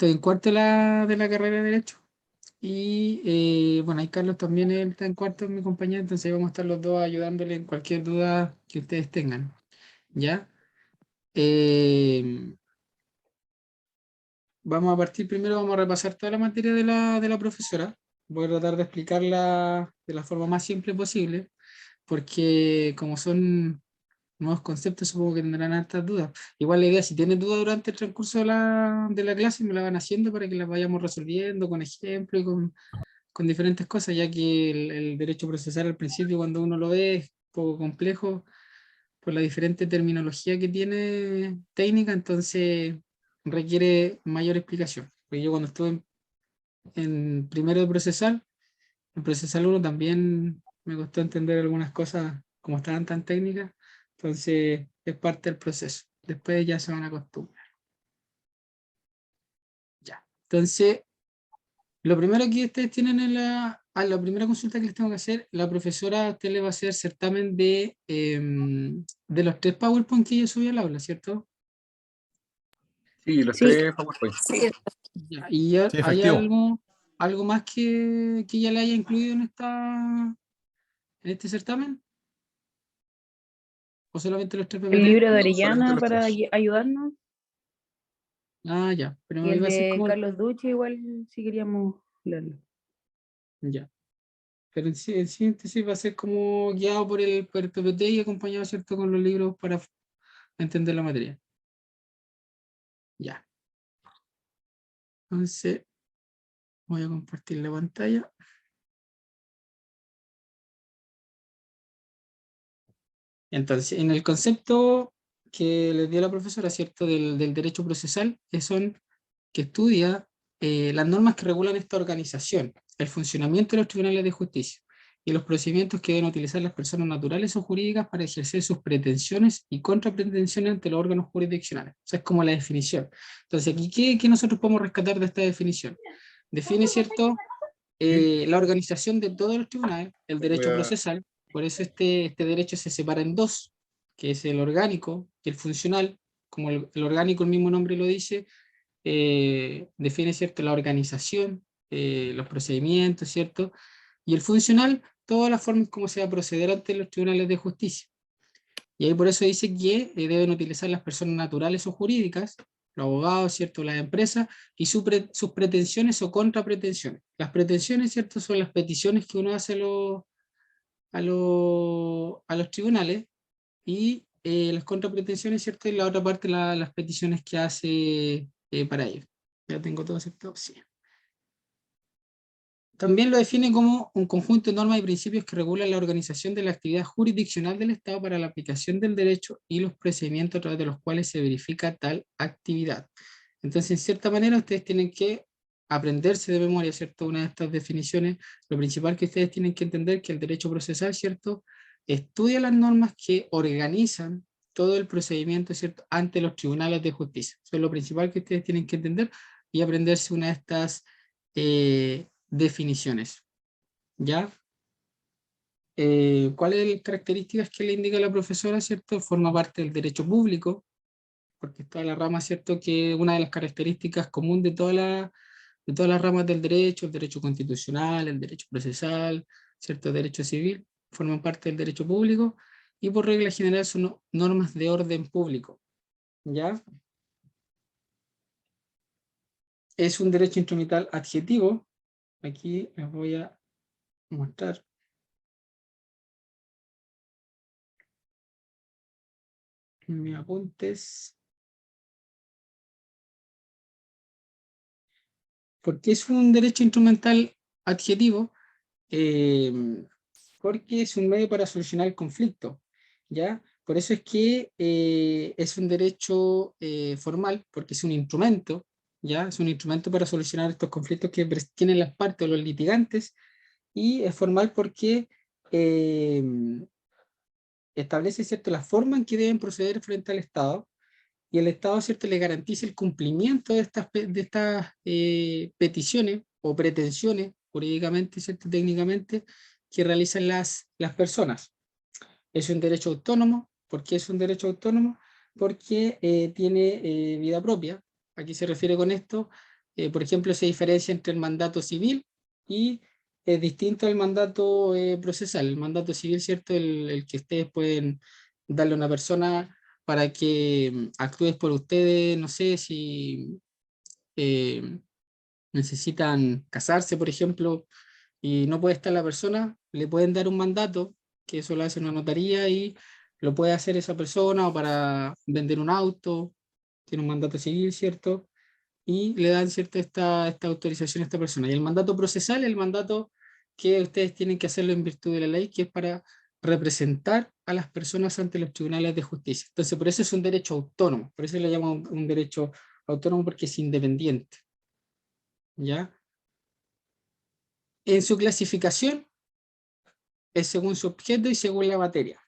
estoy en cuarto de la carrera de Derecho. Y bueno, ahí Carlos también él está en cuarto, mi compañero, entonces ahí vamos a estar los dos ayudándole en cualquier duda que ustedes tengan. ¿Ya? Eh, Vamos a partir primero, vamos a repasar toda la materia de la profesora. Voy a tratar de explicarla de la forma más simple posible, porque como son nuevos conceptos, supongo que tendrán hartas dudas. Igual la idea, si tienen dudas durante el transcurso de la clase, me la van haciendo para que las vayamos resolviendo con ejemplos y con diferentes cosas, ya que el derecho procesal al principio, cuando uno lo ve, es un poco complejo por la diferente terminología que tiene técnica, entonces requiere mayor explicación. Porque yo cuando estuve en primero de procesal, en procesal uno también me costó entender algunas cosas como estaban tan técnicas, entonces es parte del proceso. Después ya se van a acostumbrar. Ya. Entonces, lo primero que ustedes tienen en la primera consulta que les tengo que hacer, la profesora a usted le va a hacer certamen de los 3 PowerPoint que yo subí al aula, ¿cierto? Sí, los Sí. tres PowerPoint. Ya, ¿y ya Sí, hay efectivo. algo más que ya le haya incluido en este certamen? ¿O solamente los 3 El PPT? libro de No, solamente Orellana los para tres. ayudarnos Ah, ya, pero y el iba a ser de como Carlos Duche igual si queríamos leerlo. ya. Pero en síntesis va a ser como guiado por el PPT y acompañado, ¿cierto?, con los libros para entender la materia. Ya. Entonces, voy a compartir la pantalla. Entonces, en el concepto que les dio la profesora, ¿cierto?, del derecho procesal, son que estudia las normas que regulan esta organización, el funcionamiento de los tribunales de justicia y los procedimientos que deben utilizar las personas naturales o jurídicas para ejercer sus pretensiones y contrapretensiones ante los órganos jurisdiccionales. O sea, es como la definición. Entonces, aquí, ¿qué nosotros podemos rescatar de esta definición? Define, ¿cierto?, la organización de todos los tribunales, el Voy derecho a... procesal, por eso este derecho se separa en dos, que es el orgánico y el funcional. Como el orgánico, el mismo nombre lo dice, define, ¿cierto?, la organización, los procedimientos, ¿cierto? Y el funcional, todas las formas como se va a proceder ante los tribunales de justicia. Y ahí por eso dice que deben utilizar las personas naturales o jurídicas, los abogados, ¿cierto?, las empresas, y sus pretensiones o contrapretensiones. Las pretensiones, ¿cierto?, son las peticiones que uno hace a los tribunales, y las contrapretensiones, ¿cierto?, y la otra parte, las peticiones que hace para ellos. Ya tengo todo aceptado, sí. También lo define como un conjunto de normas y principios que regulan la organización de la actividad jurisdiccional del Estado para la aplicación del derecho y los procedimientos a través de los cuales se verifica tal actividad. Entonces, en cierta manera, ustedes tienen que aprenderse de memoria, ¿cierto?, una de estas definiciones. Lo principal que ustedes tienen que entender es que el derecho procesal, ¿cierto?, estudia las normas que organizan todo el procedimiento, ¿cierto?, ante los tribunales de justicia. Eso es lo principal que ustedes tienen que entender y aprenderse una de estas definiciones. ¿Ya? ¿Cuáles las características que le indica la profesora, ¿cierto? Forma parte del derecho público, porque está la rama, ¿cierto?, que una de las características común de todas las ramas del derecho, el derecho constitucional, el derecho procesal, ¿cierto?, el derecho civil, forman parte del derecho público, y por regla general son normas de orden público. ¿Ya? Es un derecho instrumental adjetivo. Aquí les voy a mostrar. Mis apuntes. ¿Por qué es un derecho instrumental adjetivo? Eh, Porque es un medio para solucionar el conflicto, ¿ya? Por eso es que es un derecho formal, porque es un instrumento, ¿ya? Es un instrumento para solucionar estos conflictos que tienen las partes o los litigantes, y es formal porque eh, establece, ¿cierto?, la forma en que deben proceder frente al Estado, y el Estado, ¿cierto?, le garantiza el cumplimiento de estas peticiones o pretensiones jurídicamente, ¿cierto?, técnicamente, que realizan las personas. Es un derecho autónomo. ¿Por qué es un derecho autónomo? Porque tiene vida propia. ¿A qué se refiere con esto? por ejemplo, se diferencia entre el mandato civil y es distinto al mandato procesal. El mandato civil, ¿cierto? El que ustedes pueden darle a una persona para que actúe por ustedes, no sé si eh, necesitan casarse, por ejemplo, y no puede estar la persona, le pueden dar un mandato, que eso lo hace una notaría y lo puede hacer esa persona, o para vender un auto, tiene un mandato civil, ¿cierto? Y le dan cierta esta autorización a esta persona. Y el mandato procesal, el mandato que ustedes tienen que hacerlo en virtud de la ley, que es para representar a las personas ante los tribunales de justicia. Entonces, por eso es un derecho autónomo, por eso le llaman un derecho autónomo, porque es independiente. ¿Ya? En su clasificación es según su objeto y según la materia.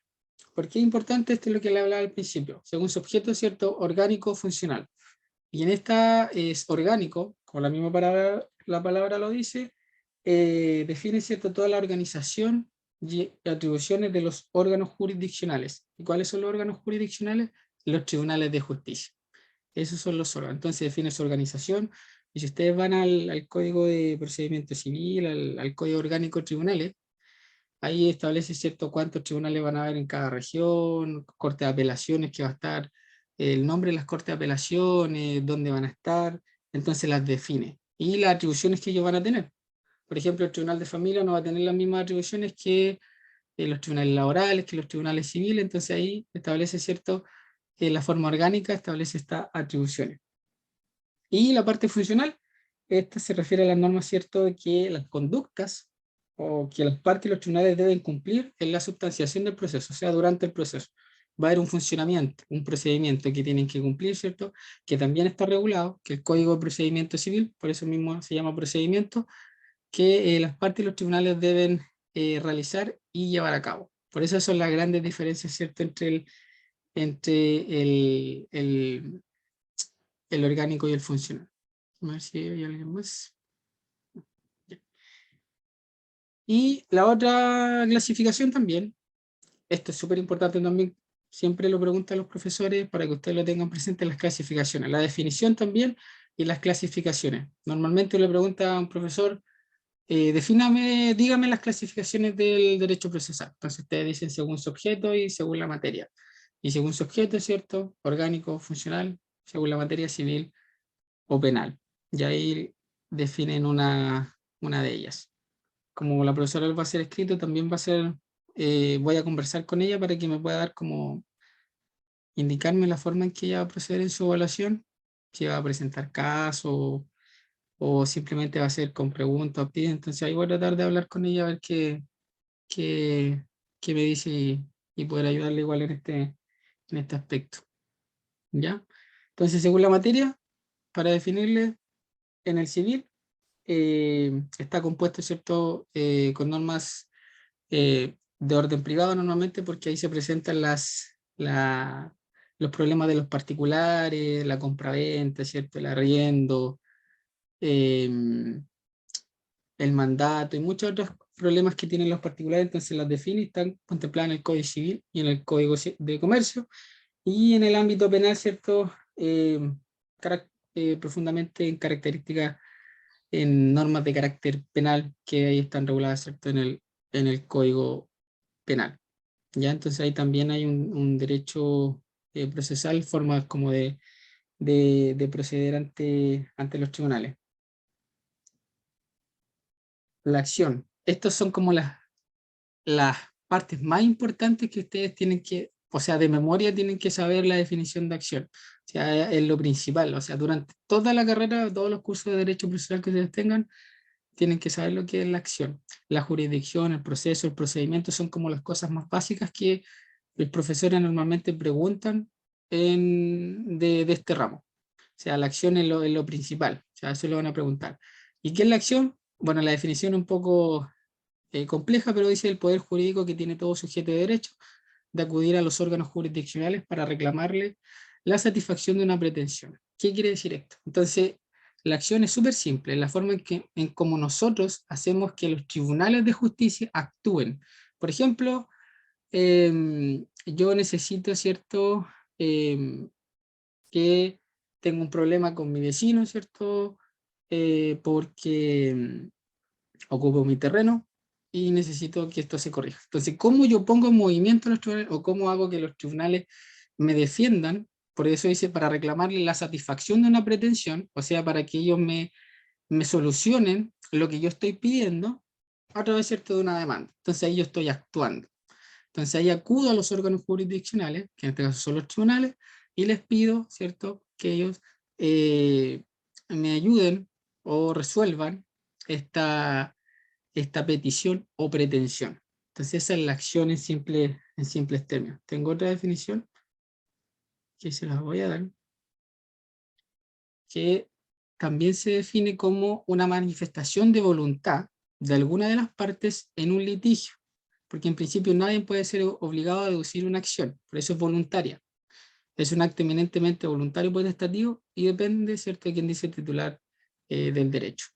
¿Por qué es importante? Esto es lo que le hablaba al principio. Según su objeto, ¿cierto? Orgánico, funcional. Y en esta es orgánico, como la palabra lo dice, define, ¿cierto?, toda la organización y atribuciones de los órganos jurisdiccionales. ¿Y cuáles son los órganos jurisdiccionales? Los tribunales de justicia. Esos son los órganos. Entonces define su organización. Y si ustedes van al Código de Procedimiento Civil, al Código Orgánico de Tribunales, ahí establece, ¿cierto?, cuántos tribunales van a haber en cada región, corte de apelaciones que va a estar, el nombre de las cortes de apelaciones, dónde van a estar, entonces las define. Y las atribuciones que ellos van a tener. Por ejemplo, el Tribunal de Familia no va a tener las mismas atribuciones que los tribunales laborales, que los tribunales civiles, entonces ahí establece, ¿cierto?, la forma orgánica establece estas atribuciones. Y la parte funcional, esta se refiere a las normas, ¿cierto?, de que las conductas o que las partes y los tribunales deben cumplir en la sustanciación del proceso, o sea, durante el proceso. Va a haber un funcionamiento, un procedimiento que tienen que cumplir, ¿cierto?, que también está regulado, que el Código de Procedimiento Civil, por eso mismo se llama procedimiento, que las partes y los tribunales deben realizar y llevar a cabo. Por eso son las grandes diferencias, ¿cierto?, entre el orgánico y el funcional. A ver si hay alguien más. Y la otra clasificación también, esto es súper importante también, siempre lo preguntan los profesores para que ustedes lo tengan presente, las clasificaciones, la definición también y las clasificaciones. Normalmente le pregunta a un profesor, dígame las clasificaciones del derecho procesal. Entonces ustedes dicen según su objeto y según la materia. Y según su objeto, ¿cierto? Orgánico, funcional, según la materia civil o penal. Y ahí definen una de ellas. Como la profesora va a ser escrito, también va a ser, voy a conversar con ella para que me pueda dar como, indicarme la forma en que ella va a proceder en su evaluación, si va a presentar casos o simplemente va a ser con preguntas o pide. Entonces ahí voy a tratar de hablar con ella a ver qué, qué me dice y poder ayudarle igual en este aspecto. ¿Ya? Entonces, según la materia, para definirle en el civil, está compuesto, ¿cierto?, con normas de orden privado normalmente, porque ahí se presentan los problemas de los particulares, la compraventa, ¿cierto?, el arriendo, el mandato y muchos otros problemas que tienen los particulares, entonces las define y están contempladas en el Código Civil y en el Código de Comercio. Y en el ámbito penal, ¿cierto?, profundamente en características, en normas de carácter penal que ahí están reguladas, ¿cierto?, en el Código Penal. ¿Ya? Entonces ahí también hay un derecho procesal, formas como de proceder ante los tribunales. La acción. Estas son como las partes más importantes que ustedes tienen que, o sea, de memoria tienen que saber la definición de acción. O sea, es lo principal. O sea, durante toda la carrera, todos los cursos de derecho procesal que ustedes tengan, tienen que saber lo que es la acción. La jurisdicción, el proceso, el procedimiento son como las cosas más básicas que los profesores normalmente preguntan de este ramo. O sea, la acción es lo principal. O sea, eso lo van a preguntar. ¿Y qué es la acción? Bueno, la definición es un poco compleja, pero dice el poder jurídico que tiene todo sujeto de derecho de acudir a los órganos jurisdiccionales para reclamarle la satisfacción de una pretensión. ¿Qué quiere decir esto? Entonces, la acción es súper simple, la forma en cómo nosotros hacemos que los tribunales de justicia actúen. Por ejemplo, yo necesito, ¿cierto?, que tengo un problema con mi vecino, ¿cierto? porque ocupo mi terreno y necesito que esto se corrija. Entonces, ¿cómo yo pongo en movimiento los tribunales o cómo hago que los tribunales me defiendan? Por eso dice, para reclamarle la satisfacción de una pretensión, o sea, para que ellos me solucionen lo que yo estoy pidiendo a través, ¿cierto?, de una demanda. Entonces ahí yo estoy actuando. Entonces ahí acudo a los órganos jurisdiccionales, que en este caso son los tribunales, y les pido, ¿cierto?, que ellos me ayuden o resuelvan esta petición o pretensión. Entonces esa es la acción en simples términos. Tengo otra definición que se las voy a dar, que también se define como una manifestación de voluntad de alguna de las partes en un litigio, porque en principio nadie puede ser obligado a deducir una acción, por eso es voluntaria. Es un acto eminentemente voluntario y potestativo y depende, ¿cierto?, de quien dice el titular del derecho.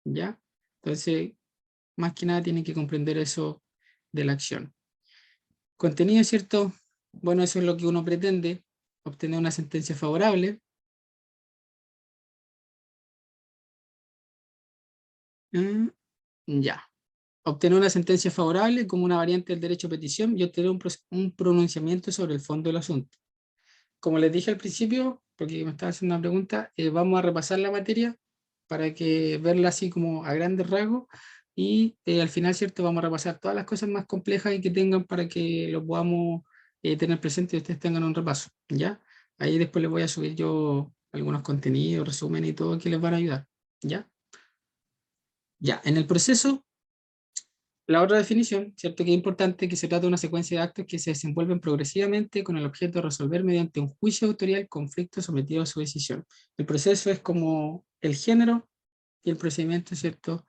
¿Ya? Entonces, más que nada tienen que comprender eso de la acción. Contenido, ¿cierto? Bueno, eso es lo que uno pretende, obtener una sentencia favorable. Ya. Obtener una sentencia favorable como una variante del derecho a petición y obtener un pronunciamiento sobre el fondo del asunto. Como les dije al principio, porque me estaba haciendo una pregunta, vamos a repasar la materia para que verla así como a grandes rasgos y al final, ¿cierto?, vamos a repasar todas las cosas más complejas y que tengan para que lo podamos tener presente y ustedes tengan un repaso, ¿ya? Ahí después les voy a subir yo algunos contenidos, resumen y todo que les van a ayudar, ¿ya? Ya, en el proceso, la otra definición, ¿cierto?, que es importante, que se trata de una secuencia de actos que se desenvuelven progresivamente con el objeto de resolver mediante un juicio autorial conflicto sometido a su decisión. El proceso es como el género y el procedimiento, ¿cierto?,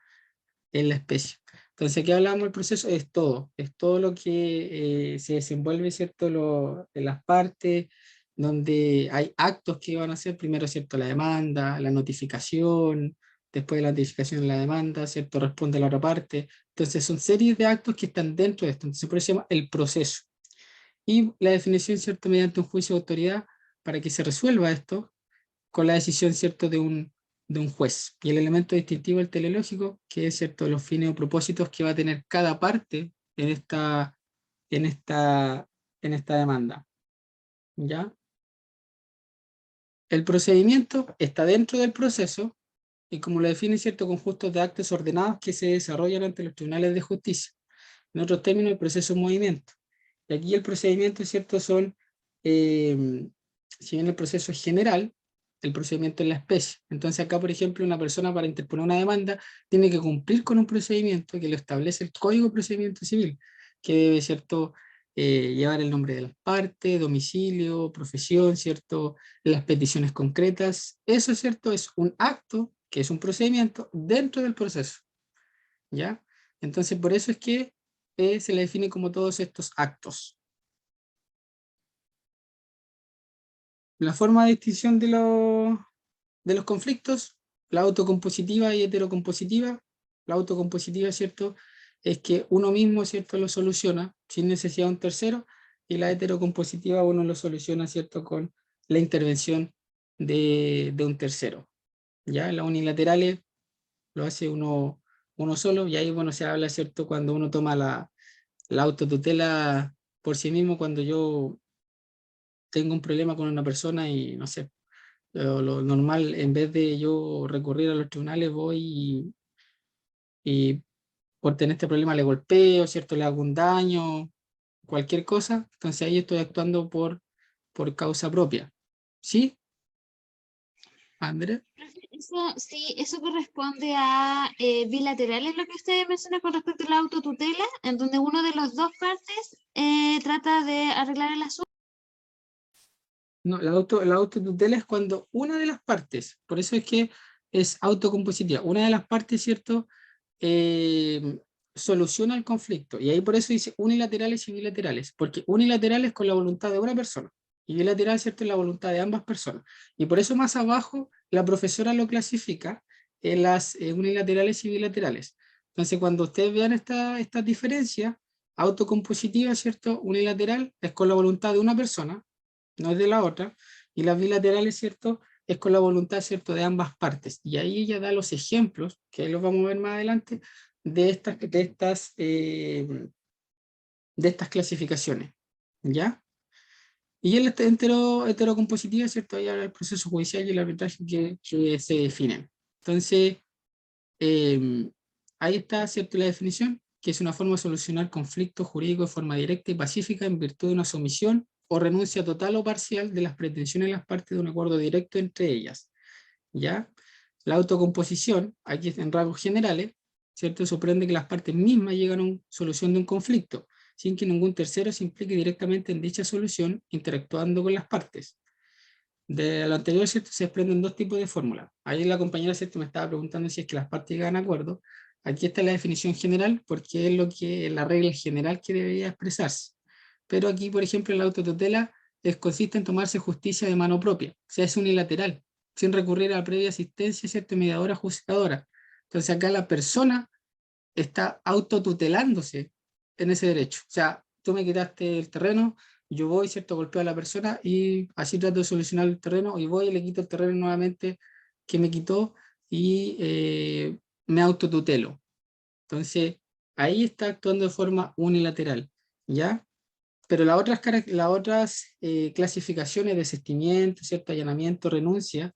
en la especie. Entonces, aquí hablamos del proceso, es todo lo que se desenvuelve, ¿cierto?, en las partes, donde hay actos que van a ser, primero, ¿cierto?, la demanda, la notificación, después de la notificación de la demanda, ¿cierto?, responde la otra parte. Entonces, son series de actos que están dentro de esto, entonces por eso se llama el proceso. Y la definición, ¿cierto?, mediante un juicio de autoridad para que se resuelva esto con la decisión, ¿cierto?, de un juez. Y el elemento distintivo del teleológico, que es, ¿cierto?, los fines o propósitos que va a tener cada parte en esta, en esta demanda. ¿Ya? El procedimiento está dentro del proceso y como lo define, cierto, conjuntos de actos ordenados que se desarrollan ante los tribunales de justicia. En otros términos, el proceso es movimiento. Y aquí el procedimiento, ¿cierto?, son, si bien el proceso es general, el procedimiento es la especie. Entonces acá, por ejemplo, una persona para interponer una demanda tiene que cumplir con un procedimiento que lo establece el Código de Procedimiento Civil, que debe, ¿cierto?, llevar el nombre de las partes, domicilio, profesión, ¿cierto?, las peticiones concretas. Eso, ¿cierto?, es un acto, que es un procedimiento dentro del proceso. ¿Ya? Entonces, por eso es que se le define como todos estos actos. La forma de distinción de los conflictos, la autocompositiva y heterocompositiva. La autocompositiva, ¿cierto?, es que uno mismo, ¿cierto?, lo soluciona sin necesidad de un tercero, y la heterocompositiva uno lo soluciona, ¿cierto?, con la intervención de un tercero. ¿Ya? Las unilaterales lo hace uno solo, y ahí, bueno, se habla, ¿cierto?, cuando uno toma la autotutela por sí mismo, cuando yo tengo un problema con una persona y no sé, lo normal, en vez de yo recurrir a los tribunales, voy y por tener este problema le golpeo, ¿cierto?, le hago un daño, cualquier cosa, entonces ahí estoy actuando por causa propia. ¿Sí, André? Eso, sí, eso corresponde a bilaterales, lo que usted menciona con respecto a la autotutela, en donde uno de las dos partes trata de arreglar el asunto. No, la autotutela es cuando una de las partes, por eso es que es autocompositiva, una de las partes, ¿cierto?, eh, soluciona el conflicto. Y ahí por eso dice unilaterales y bilaterales, porque unilaterales con la voluntad de una persona y bilateral, ¿cierto?, es la voluntad de ambas personas. Y por eso más abajo la profesora lo clasifica en las unilaterales y bilaterales. Entonces, cuando ustedes vean esta diferencia, autocompositiva, ¿cierto?, unilateral es con la voluntad de una persona, no es de la otra, y las bilaterales, ¿cierto?, es con la voluntad, ¿cierto?, de ambas partes. Y ahí ella da los ejemplos, que ahí los vamos a ver más adelante, de estas clasificaciones, ¿ya? Y el heterocompositiva, ¿cierto? Ahí habla el proceso judicial y el arbitraje que se definen. Entonces, ahí está, ¿cierto?, la definición, que es una forma de solucionar conflictos jurídicos de forma directa y pacífica en virtud de una sumisión o renuncia total o parcial de las pretensiones de las partes de un acuerdo directo entre ellas, ¿ya? La autocomposición, aquí en rasgos generales, ¿cierto?, sorprende que las partes mismas llegan a una solución de un conflicto, sin que ningún tercero se implique directamente en dicha solución, interactuando con las partes. De lo anterior, ¿cierto?, se desprenden dos tipos de fórmulas. Ahí la compañera, ¿cierto?, me estaba preguntando si es que las partes llegan a acuerdo. Aquí está la definición general, porque es la regla general que debería expresarse. Pero aquí, por ejemplo, en la autotutela consiste en tomarse justicia de mano propia, o sea, es unilateral, sin recurrir a la previa asistencia, ¿cierto?, mediadora juzgadora. Entonces acá la persona está autotutelándose en ese derecho. O sea, tú me quitaste el terreno, yo voy, ¿cierto?, golpeo a la persona y así trato de solucionar el terreno, y voy y le quito el terreno nuevamente que me quitó y me autotutelo. Entonces, ahí está actuando de forma unilateral, ¿ya? Pero las otras clasificaciones, desistimiento, ¿cierto?, allanamiento, renuncia,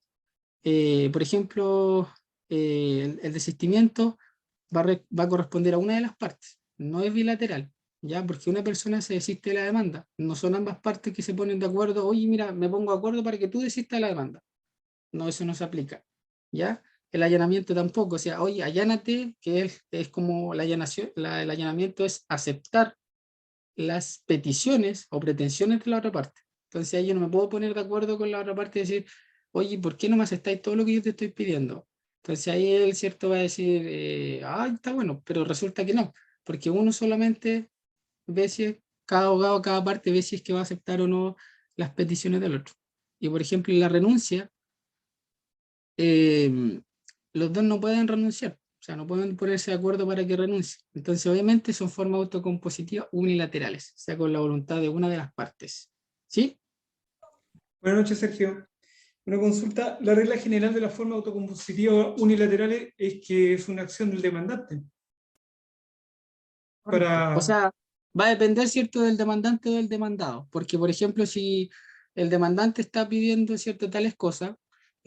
por ejemplo, el desistimiento va a corresponder a una de las partes, no es bilateral, ¿ya? Porque una persona se desiste de la demanda, no son ambas partes que se ponen de acuerdo, oye, mira, me pongo de acuerdo para que tú desistas de la demanda. No, eso no se aplica, ¿ya? El allanamiento tampoco, o sea, oye, allánate, que es como el allanamiento es aceptar las peticiones o pretensiones de la otra parte. Entonces ahí yo no me puedo poner de acuerdo con la otra parte y decir, oye, ¿por qué no me aceptáis todo lo que yo te estoy pidiendo? Entonces ahí él, ¿cierto?, va a decir, está bueno, pero resulta que no, porque uno solamente ve si cada abogado, cada parte ve si es que va a aceptar o no las peticiones del otro. Y por ejemplo, en la renuncia, los dos no pueden renunciar, o sea, no pueden ponerse de acuerdo para que renuncie. Entonces, obviamente, son formas autocompositivas unilaterales, o sea, con la voluntad de una de las partes. ¿Sí? Buenas noches, Sergio. Una consulta. La regla general de la forma autocompositiva unilaterales es que es una acción del demandante. O sea, va a depender, ¿cierto?, del demandante o del demandado, porque, por ejemplo, si el demandante está pidiendo, ¿cierto?, tales cosas,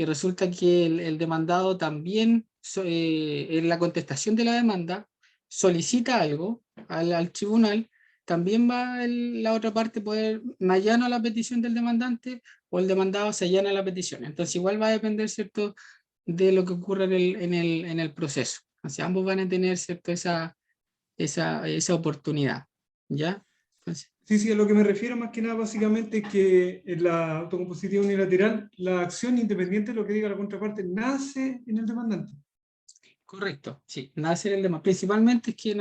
y resulta que el demandado también, en la contestación de la demanda, solicita algo al tribunal, también va la otra parte poder, me allano a la petición del demandante, o el demandado se allana a la petición. Entonces, igual va a depender, ¿cierto?, de lo que ocurra en el proceso. O sea, ambos van a tener, ¿cierto?, esa oportunidad, ¿ya? Entonces, Sí, sí, a lo que me refiero más que nada básicamente es que en la autocompositiva unilateral, la acción independiente de lo que diga la contraparte nace en el demandante. correcto, sí, nace el demanda. Principalmente es que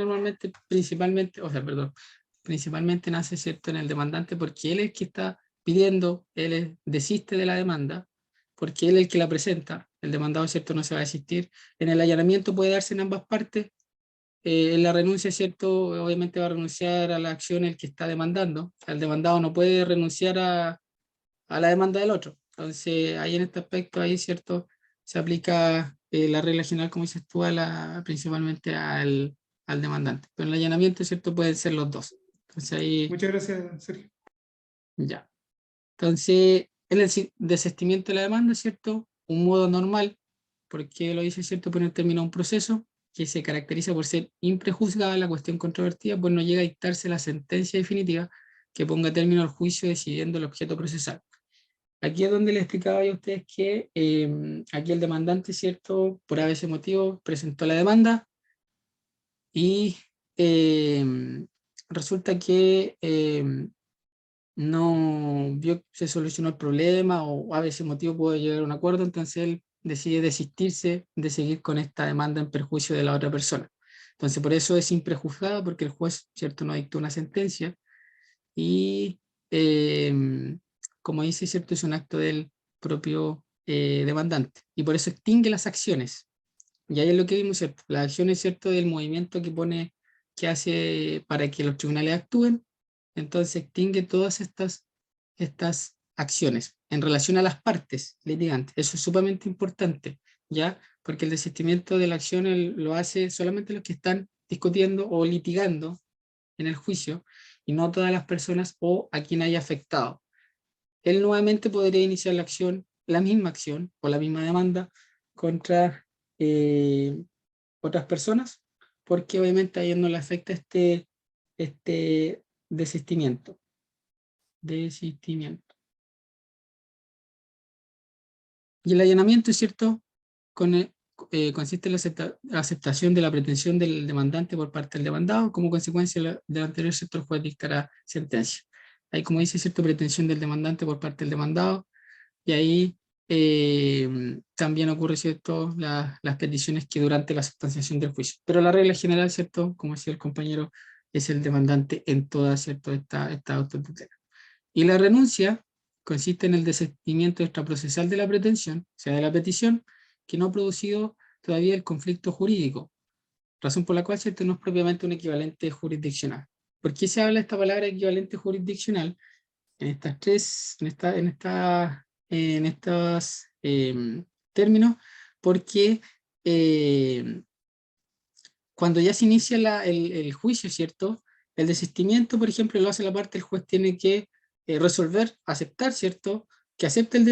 principalmente, o sea, perdón, principalmente nace, ¿cierto?, en el demandante, porque él es el que está pidiendo, desiste de la demanda, porque él es el que la presenta, el demandado, ¿cierto?, no se va a desistir. En el allanamiento puede darse en ambas partes. En la renuncia, ¿cierto?, obviamente va a renunciar a la acción el que está demandando. El demandado no puede renunciar a la demanda del otro. Entonces, ahí en este aspecto, ahí, ¿cierto?, se aplica la regla general, como dices tú, principalmente al demandante. Pero en el allanamiento, ¿cierto?, pueden ser los dos. Entonces, ahí, Muchas gracias, Sergio. ya. Entonces, en el desistimiento de la demanda, ¿cierto?, un modo normal, porque lo dice, ¿cierto?, poner término a un proceso que se caracteriza por ser imprejuzgada la cuestión controvertida, pues no llega a dictarse la sentencia definitiva que ponga término al juicio decidiendo el objeto procesal. Aquí es donde les explicaba yo a ustedes que aquí el demandante, ¿cierto?, por ese motivo presentó la demanda y resulta que no vio que se solucionó el problema o a veces motivo pudo llegar a un acuerdo, entonces él decide desistirse de seguir con esta demanda en perjuicio de la otra persona. Entonces por eso es imprejuzgada, porque el juez, ¿cierto?, no dictó una sentencia y como dice, ¿cierto?, es un acto del propio demandante y por eso extingue las acciones. Y ahí es lo que vimos, ¿cierto? Las acciones, ¿cierto?, del movimiento que hace para que los tribunales actúen, entonces extingue todas estas acciones. en relación a las partes litigantes. Eso es sumamente importante, ¿ya? Porque el desistimiento de la acción lo hace solamente los que están discutiendo o litigando en el juicio, y no todas las personas o a quien haya afectado. Él nuevamente podría iniciar la acción, la misma acción o la misma demanda contra otras personas, porque obviamente a ellos no le afecta este desistimiento. Y el allanamiento, es cierto, consiste en la aceptación de la pretensión del demandante por parte del demandado. Como consecuencia del anterior, el juez dictará sentencia. Ahí, como dice, cierto, pretensión del demandante por parte del demandado, y ahí también ocurre, cierto, las peticiones que durante la sustanciación del juicio. Pero la regla general, cierto, como decía el compañero, es el demandante en toda, cierto, esta autotutela. Y la renuncia consiste en el desistimiento extraprocesal de la pretensión, o sea, de la petición, que no ha producido todavía el conflicto jurídico, razón por la cual, cierto, no es propiamente un equivalente jurisdiccional. ¿Por qué se habla esta palabra equivalente jurisdiccional? En estas tres, en estos términos, porque cuando ya se inicia el juicio, ¿cierto? El desistimiento, por ejemplo, lo hace la parte, el juez tiene que resolver, aceptar, ¿cierto? Que acepte el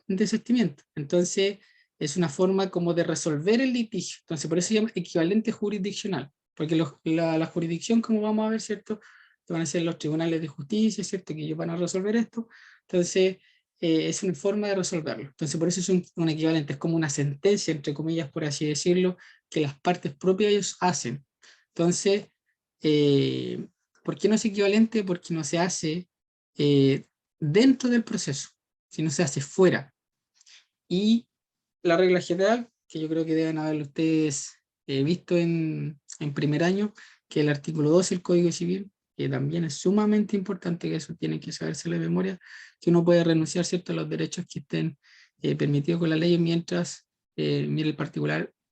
desistimiento. Entonces, es una forma como de resolver el litigio. Entonces, por eso se llama equivalente jurisdiccional, porque la jurisdicción, como vamos a ver, ¿cierto? Van a ser los tribunales de justicia, ¿cierto? Que ellos van a resolver esto. Entonces, es una forma de resolverlo. Entonces, por eso es un equivalente, es como una sentencia, entre comillas, por así decirlo, que las partes propias ellos hacen. Entonces, ¿por qué no es equivalente? Porque no se hace dentro del proceso, sino se hace fuera. Y la regla general, que yo creo que deben haberlo ustedes visto en primer año, que el artículo 12 del Código Civil, que también es sumamente importante, que eso tiene que saberse de memoria, que uno puede renunciar, ¿cierto?, a los derechos que estén permitidos con la ley mientras mire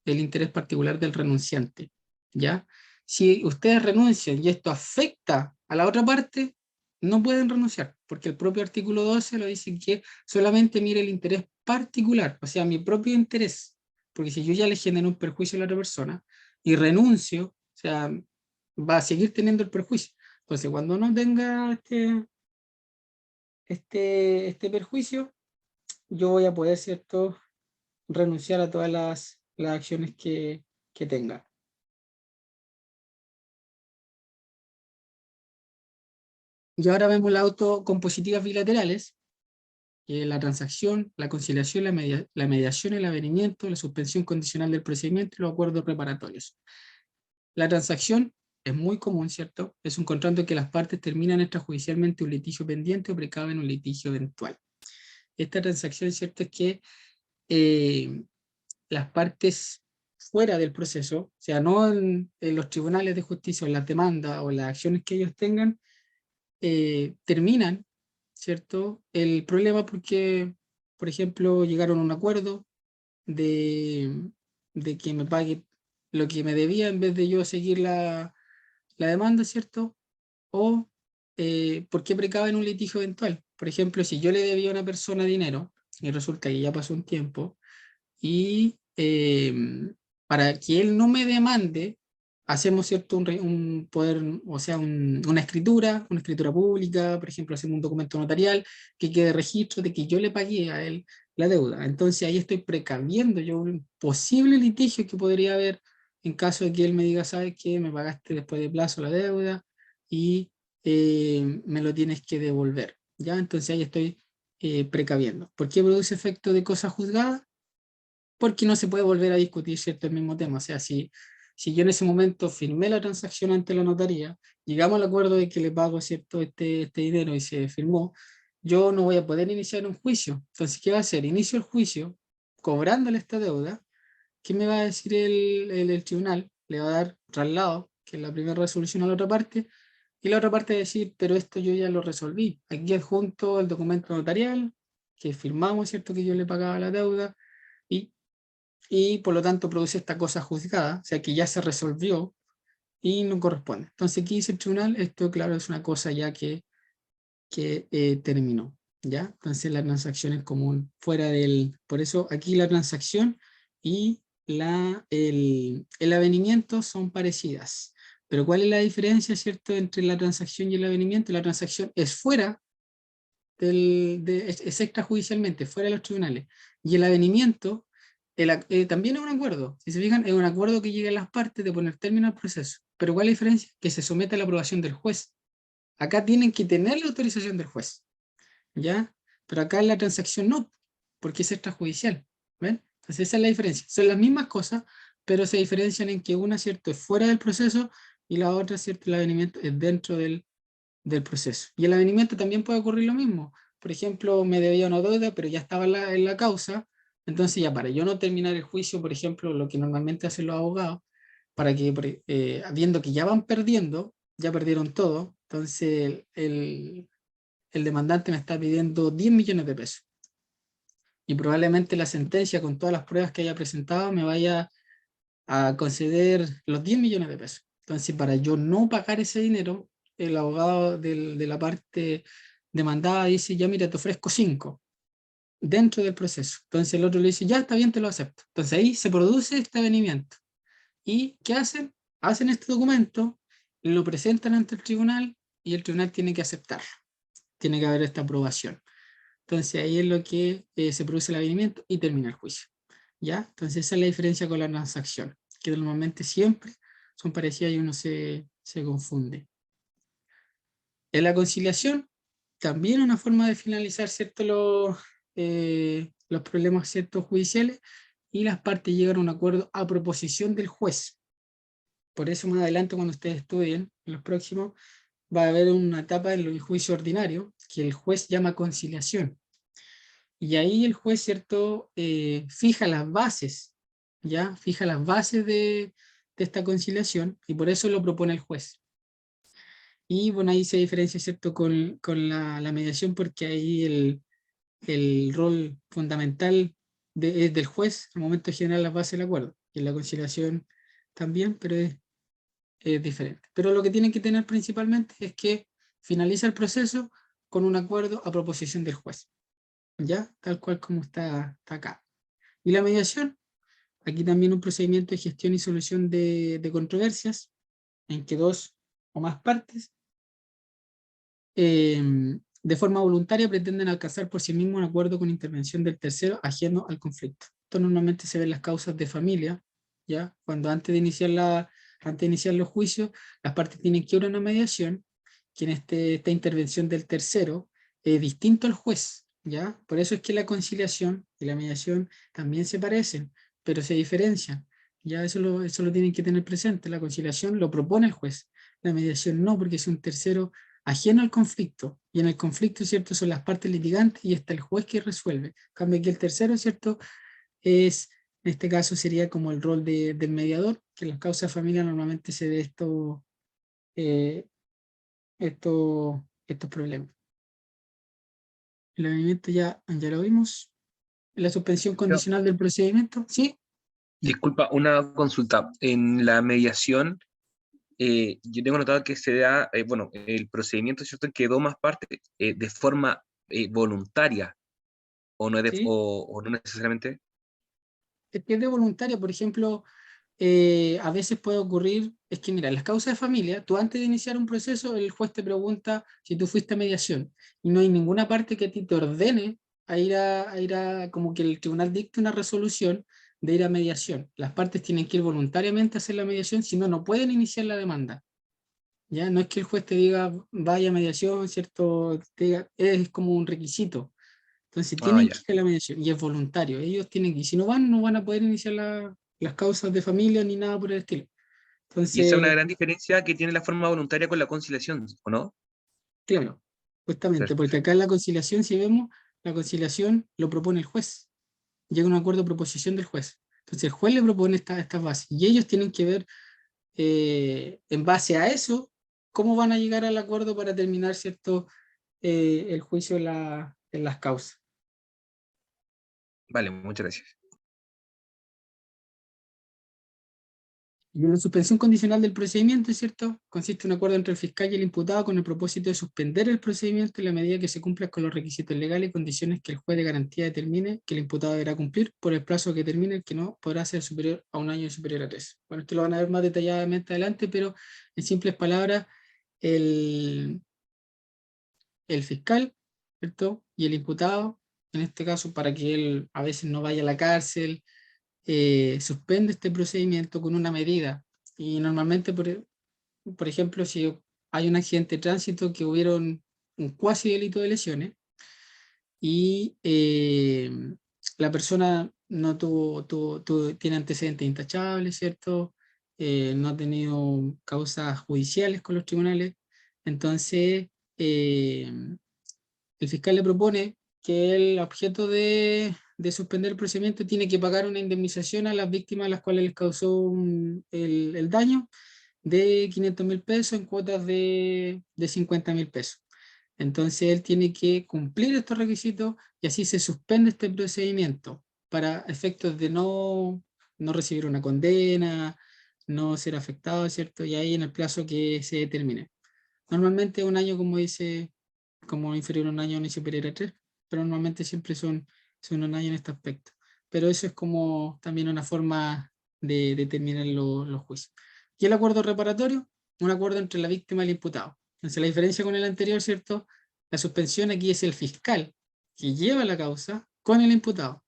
el interés particular del renunciante, ¿ya? Si ustedes renuncian y esto afecta a la otra parte, no pueden renunciar, porque el propio artículo 12 lo dice, que solamente mire el interés particular, o sea, mi propio interés, porque si yo ya le genero un perjuicio a la otra persona y renuncio, o sea, va a seguir teniendo el perjuicio. Entonces, cuando no tenga este perjuicio, yo voy a poder, ¿cierto?, renunciar a todas las acciones que tenga. Y ahora vemos las autocompositivas bilaterales, la transacción, la conciliación, la mediación, el avenimiento, la suspensión condicional del procedimiento y los acuerdos reparatorios. La transacción es muy común, ¿cierto? Es un contrato en que las partes terminan extrajudicialmente un litigio pendiente o precaven un litigio eventual. Esta transacción, ¿cierto?, es que las partes fuera del proceso, o sea, no en los tribunales de justicia o en las demandas o las acciones que ellos tengan, terminan, ¿cierto?, el problema porque, por ejemplo, llegaron a un acuerdo de que me pague lo que me debía en vez de yo seguir la demanda, ¿cierto? O porque precava en un litigio eventual. Por ejemplo, si yo le debía a una persona dinero y resulta que ya pasó un tiempo y para que él no me demande, hacemos, ¿cierto?, un poder, o sea, una escritura pública, por ejemplo, hacemos un documento notarial que quede registro de que yo le pagué a él la deuda. Entonces ahí estoy precaviendo yo un posible litigio que podría haber en caso de que él me diga, ¿sabes qué? Me pagaste después de plazo la deuda y me lo tienes que devolver, ¿ya? Entonces ahí estoy precaviendo. ¿Por qué produce efecto de cosa juzgada? Porque no se puede volver a discutir, ¿cierto?, el mismo tema. O sea, si yo en ese momento firmé la transacción ante la notaría, llegamos al acuerdo de que le pago, ¿cierto?, este dinero y se firmó, yo no voy a poder iniciar un juicio. Entonces, ¿qué va a hacer? Inicio el juicio cobrándole esta deuda. ¿Qué me va a decir el tribunal? Le va a dar traslado, que es la primera resolución, a la otra parte, y la otra parte va a decir, pero esto yo ya lo resolví. Aquí adjunto el documento notarial, que firmamos, ¿cierto?, que yo le pagaba la deuda, y por lo tanto produce esta cosa juzgada, o sea que ya se resolvió y no corresponde. Entonces, ¿qué dice el tribunal? Esto, claro, es una cosa ya que terminó. ¿ya? Entonces la transacción es común fuera del... Por eso aquí la transacción y el avenimiento son parecidas. Pero ¿cuál es la diferencia, cierto, entre la transacción y el avenimiento? La transacción es fuera es extrajudicialmente, fuera de los tribunales. Y el avenimiento también es un acuerdo. Si se fijan, es un acuerdo que llega a las partes de poner término al proceso. Pero ¿cuál es la diferencia? Que se somete a la aprobación del juez. Acá tienen que tener la autorización del juez, ¿ya? Pero acá en la transacción no, porque es extrajudicial, ¿ven? Entonces esa es la diferencia. Son las mismas cosas, pero se diferencian en que una, cierto, es fuera del proceso y la otra, cierto, el avenimiento es dentro del proceso. Y el avenimiento también puede ocurrir lo mismo. Por ejemplo, me debía una deuda, pero ya estaba en la causa, entonces ya para yo no terminar el juicio, por ejemplo, lo que normalmente hacen los abogados, para que, viendo que ya van perdiendo, ya perdieron todo, entonces el demandante me está pidiendo 10 millones de pesos. Y probablemente la sentencia, con todas las pruebas que haya presentado, me vaya a conceder los 10 millones de pesos. Entonces, para yo no pagar ese dinero, el abogado de la parte demandada dice, ya mira, te ofrezco 5 dentro del proceso. Entonces el otro le dice, ya está bien, te lo acepto. Entonces ahí se produce este avenimiento. ¿Y qué hacen? Hacen este documento, lo presentan ante el tribunal y el tribunal tiene que aceptarlo. Tiene que haber esta aprobación. Entonces ahí es lo que se produce el avenimiento y termina el juicio. ¿Ya? Entonces esa es la diferencia con la transacción, que normalmente siempre son parecidas y uno se confunde. En la conciliación, también una forma de finalizar, ¿cierto? Los problemas, ¿cierto? Judiciales, y las partes llegan a un acuerdo a proposición del juez. Por eso más adelante, cuando ustedes estudien, en los próximos, va a haber una etapa en el juicio ordinario que el juez llama conciliación. Y ahí el juez, ¿cierto? Fija las bases, ¿ya? Fija las bases de esta conciliación y por eso lo propone el juez. Y bueno, ahí se diferencia, ¿cierto? Con la mediación, porque ahí el rol fundamental es del juez al momento de generar las bases del acuerdo. Y en la conciliación también, pero es diferente. Pero lo que tienen que tener principalmente es que finaliza el proceso con un acuerdo a proposición del juez. ¿Ya? Tal cual como está acá. Y la mediación, aquí también un procedimiento de gestión y solución de controversias, en que dos o más partes de forma voluntaria pretenden alcanzar por sí mismos un acuerdo con intervención del tercero ajeno al conflicto. Esto normalmente se ve en las causas de familia, ¿ya? Cuando antes de iniciar los juicios, las partes tienen que ir a una mediación, que en esta intervención del tercero es distinto al juez, ¿ya? Por eso es que la conciliación y la mediación también se parecen, pero se diferencian. Ya eso lo tienen que tener presente. La conciliación lo propone el juez, la mediación no, porque es un tercero ajeno al conflicto, y en el conflicto, ¿cierto? Son las partes litigantes y está el juez que resuelve. En cambio aquí el tercero, ¿cierto? En este caso sería como el rol del mediador, que en las causas de familia normalmente se ve eh, estos problemas. El avenimiento ya lo vimos. La suspensión condicional del procedimiento, ¿sí? Disculpa, una consulta. En la mediación, yo tengo notado que se da, bueno, el procedimiento, ¿cierto? Quedó más parte de forma voluntaria, o no, ¿Sí? o no necesariamente. Es que es de voluntaria, por ejemplo, a veces puede ocurrir, es que mira, en las causas de familia, tú antes de iniciar un proceso, el juez te pregunta si tú fuiste a mediación y no hay ninguna parte que a ti te ordene como que el tribunal dicte una resolución de ir a mediación. Las partes tienen que ir voluntariamente a hacer la mediación, si no, no pueden iniciar la demanda. Ya no es que el juez te diga vaya a mediación, ¿cierto? Es como un requisito. Entonces Ah, tienen ya. que ir a la mediación y es voluntario. Ellos tienen que ir. Si no van, no van a poder iniciar las causas de familia ni nada por el estilo. Y esa es una Entonces, gran diferencia que tiene la forma voluntaria con la conciliación, ¿o no? claro, justamente, porque Perfecto. acá en la conciliación, si vemos, la conciliación lo propone el juez. Llega a un acuerdo de proposición del juez. Entonces el juez le propone estas bases y ellos tienen que ver en base a eso cómo van a llegar al acuerdo para terminar, ¿cierto? El juicio en las causas. Vale, muchas gracias. Y una suspensión condicional del procedimiento, ¿cierto? Consiste en un acuerdo entre el fiscal y el imputado con el propósito de suspender el procedimiento en la medida que se cumplan con los requisitos legales y condiciones que el juez de garantía determine que el imputado deberá cumplir por el plazo que determine, el que no podrá ser superior a un año y superior a 3. Bueno, esto lo van a ver más detalladamente adelante, pero en simples palabras, el fiscal, ¿cierto? Y el imputado, en este caso, para que él a veces no vaya a la cárcel, suspende este procedimiento con una medida. Y normalmente, por ejemplo, si hay un accidente de tránsito que hubieron un cuasi delito de lesiones y la persona no tiene antecedentes intachables, ¿cierto? No ha tenido causas judiciales con los tribunales. Entonces, el fiscal le propone que el objeto de suspender el procedimiento tiene que pagar una indemnización a las víctimas a las cuales les causó el daño de 500.000 pesos en cuotas de 50.000 pesos. Entonces él tiene que cumplir estos requisitos y así se suspende este procedimiento para efectos de no recibir una condena, no ser afectado, ¿cierto? Y ahí en el plazo que se determine. Normalmente un año, como dice, como inferior a un año ni superior a 3, pero normalmente siempre son un año en este aspecto. Pero eso es como también una forma de determinar los juicios. Y el acuerdo reparatorio, un acuerdo entre la víctima y el imputado. Entonces la diferencia con el anterior, ¿cierto? La suspensión aquí es el fiscal que lleva la causa con el imputado.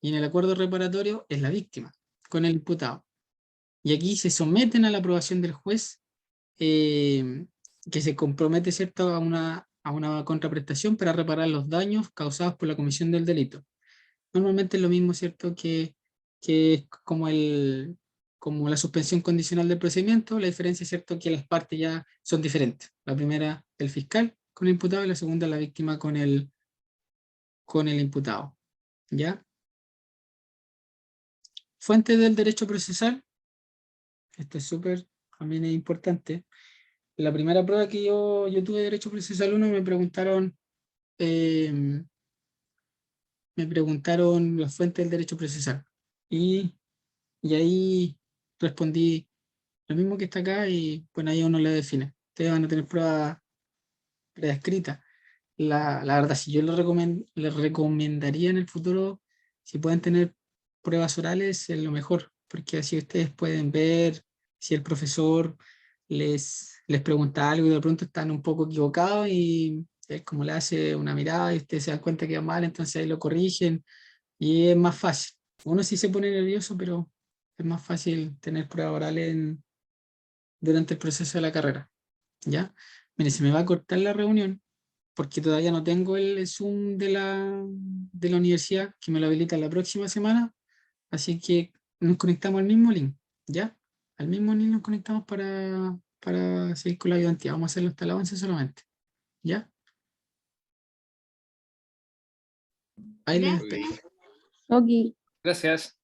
Y en el acuerdo reparatorio es la víctima con el imputado. Y aquí se someten a la aprobación del juez, que se compromete, ¿cierto?, a una contraprestación para reparar los daños causados por la comisión del delito. Normalmente es lo mismo, ¿cierto?, que es como la suspensión condicional del procedimiento. La diferencia es, ¿cierto?, que las partes ya son diferentes. La primera, el fiscal con el imputado, y la segunda, la víctima con el imputado. ¿Ya? Fuente del derecho procesal. Esto es súper, también es importante. La primera prueba que yo tuve de Derecho Procesal 1 me preguntaron las fuentes del derecho procesal. Y ahí respondí lo mismo que está acá y bueno, ahí uno le define. Ustedes van a tener pruebas preescritas. La verdad, si yo les recomendaría en el futuro, si pueden tener pruebas orales, es lo mejor, porque así ustedes pueden ver si el profesor les pregunta algo y de pronto están un poco equivocados y él como le hace una mirada y ustedes se dan cuenta que va mal, entonces ahí lo corrigen y es más fácil. Uno sí se pone nervioso, pero es más fácil tener pruebas orales durante el proceso de la carrera. ¿Ya? Mire, se me va a cortar la reunión porque todavía no tengo el Zoom de la universidad que me lo habilita la próxima semana, así que nos conectamos al mismo link, ¿ya? Al mismo link nos conectamos para seguir con la ayudantía. Vamos a hacerlo hasta el avance solamente, ¿ya? Ahí les espero. Gracias. Ok. Gracias.